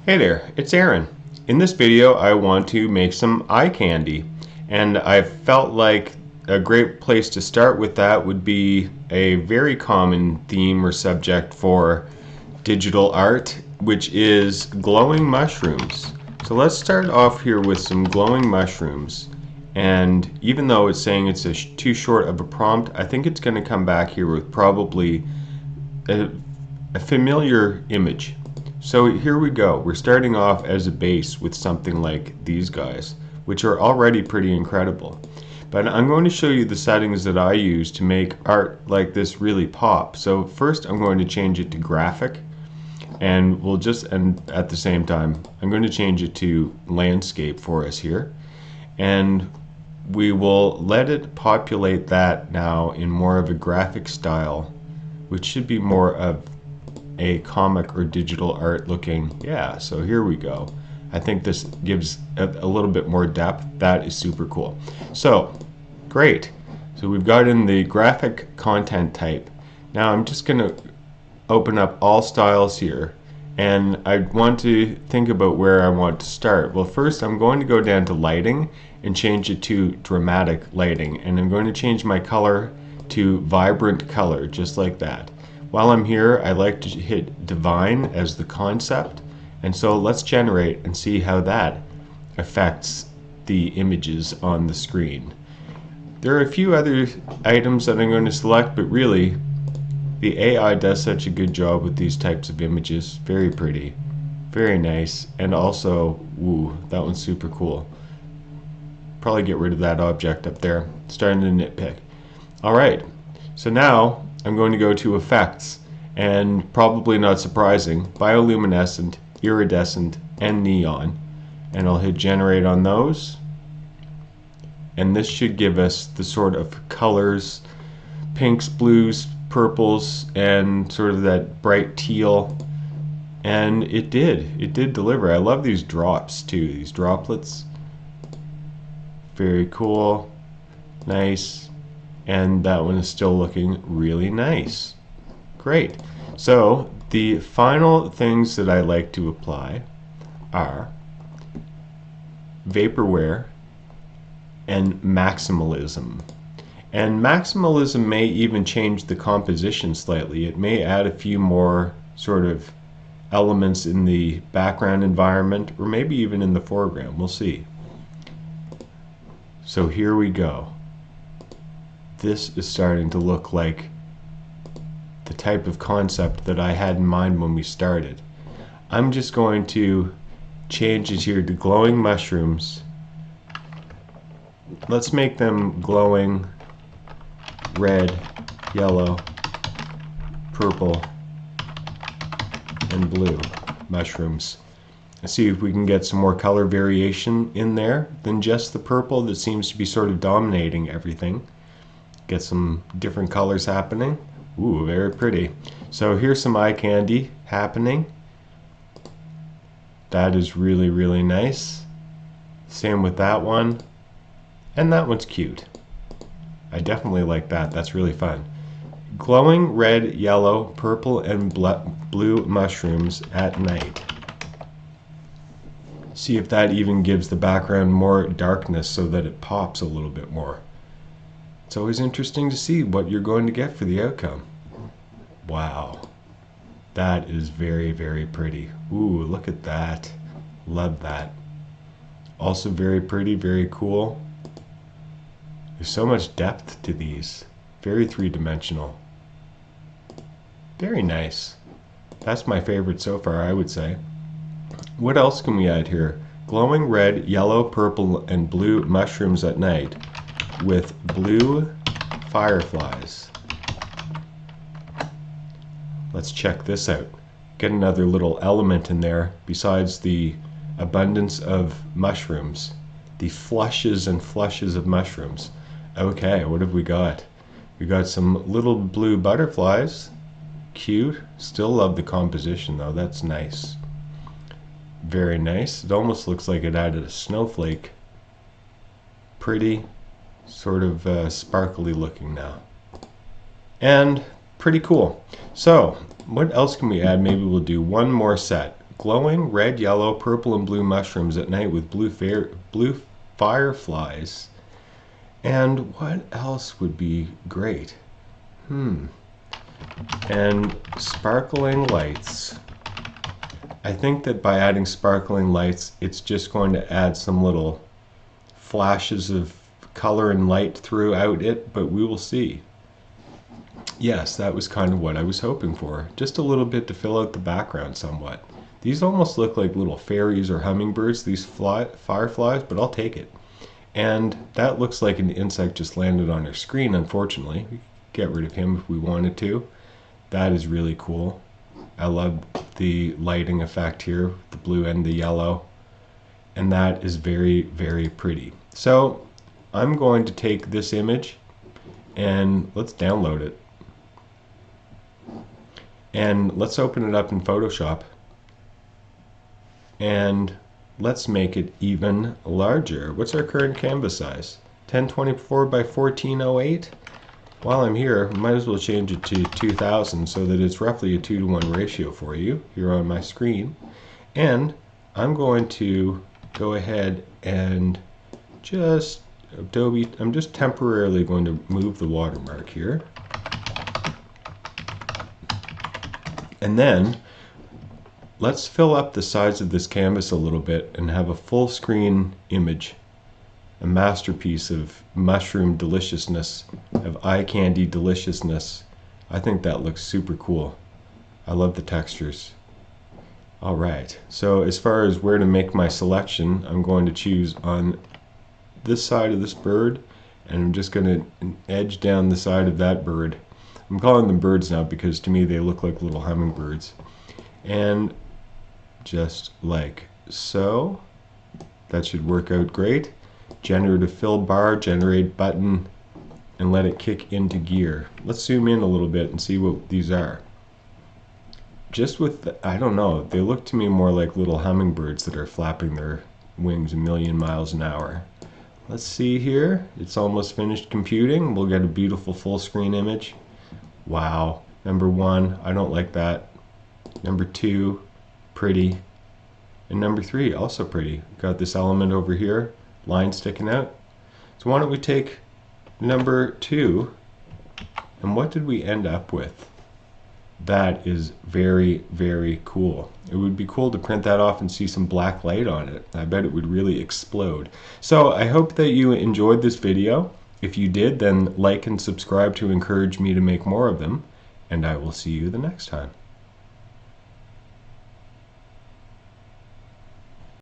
Hey there, it's Aaron. In this video I want to make some eye candy, and I felt like a great place to start with that would be a very common theme or subject for digital art, which is glowing mushrooms. So let's start off here with some glowing mushrooms, and even though it's saying it's too short of a prompt, I think it's going to come back here with probably a familiar image. So here we go. We're starting off as a base with something like these guys, which are already pretty incredible. But I'm going to show you the settings that I use to make art like this really pop. So first I'm going to change it to graphic, and at the same time I'm going to change it to landscape for us here. And we will let it populate that now in more of a graphic style, which should be more of a comic or digital art looking. Yeah, so here we go. I think this gives a little bit more depth. That is super cool. So great. So we've got in the graphic content type. Now I'm just going to open up all styles here, and I want to think about where I want to start. Well, first I'm going to go down to lighting and change it to dramatic lighting, and I'm going to change my color to vibrant color, just like that. While I'm here, I like to hit divine as the concept, and so let's generate and see how that affects the images on the screen. There are a few other items that I'm going to select, but really the AI does such a good job with these types of images. Very pretty, very nice, and also, ooh, that one's super cool. Probably get rid of that object up there. Starting to nitpick. Alright, so now I'm going to go to effects, and probably not surprising, bioluminescent, iridescent, and neon, and I'll hit generate on those, and this should give us the sort of colors, pinks, blues, purples, and sort of that bright teal, and it did deliver. I love these drops too, these droplets. Very cool, nice. And that one is still looking really nice. Great. So the final things that I like to apply are vaporware and maximalism. And maximalism may even change the composition slightly. It may add a few more sort of elements in the background environment, or maybe even in the foreground. We'll see. So here we go. This is starting to look like the type of concept that I had in mind when we started. I'm just going to change it here to glowing mushrooms. Let's make them glowing red, yellow, purple, and blue mushrooms. Let's see if we can get some more color variation in there than just the purple that seems to be sort of dominating everything. Get some different colors happening. Ooh, very pretty. So here's some eye candy happening. That is really, really nice. Same with that one. And that one's cute. I definitely like that. That's really fun. Glowing red, yellow, purple, and blue mushrooms at night. See if that even gives the background more darkness so that it pops a little bit more. It's always interesting to see what you're going to get for the outcome. Wow. That is very, very pretty. Ooh, look at that. Love that. Also very pretty, very cool. There's so much depth to these. Very three-dimensional. Very nice. That's my favorite so far, I would say. What else can we add here? Glowing red, yellow, purple, and blue mushrooms at night with blue fireflies. Let's check this out. Get another little element in there besides the abundance of mushrooms. The flushes and flushes of mushrooms. Okay, what have we got? We got some little blue butterflies. Cute. Still love the composition though. That's nice. Very nice. It almost looks like it added a snowflake. Pretty. Sort of sparkly looking now. And pretty cool. So what else can we add? Maybe we'll do one more set. glowing red, yellow, purple, and blue mushrooms at night with blue fireflies. And what else would be great? And sparkling lights. I think that by adding sparkling lights, it's just going to add some little flashes of color and light throughout it, but we will see. Yes, that was kind of what I was hoping for. Just a little bit to fill out the background somewhat. These almost look like little fairies or hummingbirds, these fireflies, but I'll take it. And that looks like an insect just landed on our screen, unfortunately. We could get rid of him if we wanted to. That is really cool. I love the lighting effect here, the blue and the yellow. And that is very, very pretty. So I'm going to take this image and let's download it. And let's open it up in Photoshop. And let's make it even larger. What's our current canvas size? 1024 by 1408? While I'm here, I might as well change it to 2000 so that it's roughly a 2-to-1 ratio for you here on my screen. And I'm going to go ahead and just I'm just temporarily going to move the watermark here. And then let's fill up the sides of this canvas a little bit and have a full screen image. A masterpiece of mushroom deliciousness, of eye candy deliciousness. I think that looks super cool. I love the textures. Alright, so as far as where to make my selection, I'm going to choose on this side of this bird, and I'm just going to edge down the side of that bird. I'm calling them birds now because to me they look like little hummingbirds. And just like so. That should work out great. Generative fill bar, generate button, and let it kick into gear. Let's zoom in a little bit and see what these are. Just with, I don't know, they look to me more like little hummingbirds that are flapping their wings a million miles an hour. Let's see here. It's almost finished computing. We'll get a beautiful full screen image. Wow. Number 1, I don't like that. Number 2, pretty. And number 3, also pretty. Got this element over here, line sticking out. So why don't we take number 2, and what did we end up with? That is very, very cool. It would be cool to print that off and see some black light on it. I bet it would really explode. So I hope that you enjoyed this video. If you did, then like and subscribe to encourage me to make more of them. And I will see you the next time.